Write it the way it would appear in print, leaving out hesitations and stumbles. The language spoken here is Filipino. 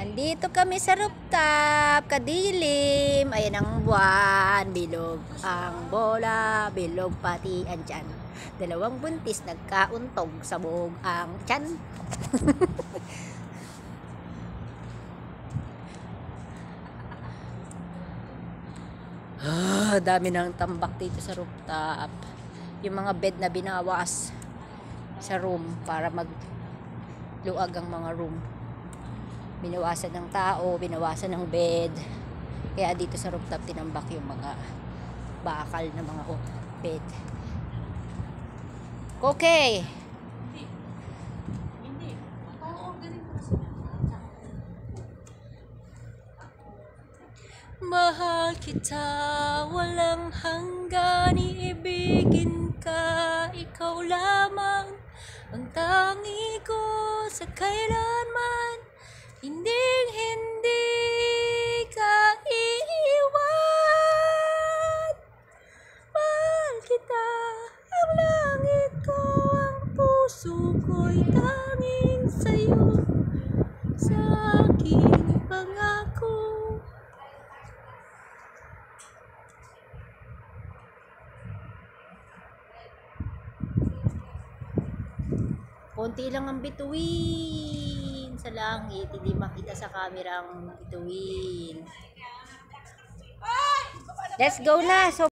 Andito kami sa rooftop, kadilim. Ayan ang buwan, bilog ang bola, bilog pati ang tiyan. Dalawang buntis nagkauntog, sabog ang tiyan. Dami ng tambak dito sa rooftop. Yung mga bed na binawas sa room para magluag ang mga room. Binawasan ng tao, binawasan ng bed. Kaya dito sa rooftop tinambak yung mga bakal na mga bed. Okay. Mahal kita, walang hanggan, iibigin ka, ikaw lamang ang tangi ko sa kailanman. Hindi ka iiwan. Mahal kita, ang langit ko, ang puso ko'y tanging sa'yo, sa aking pangako. Konti lang ang bituin sa langit, hindi makita sa camera ang bituin. Let's go na. So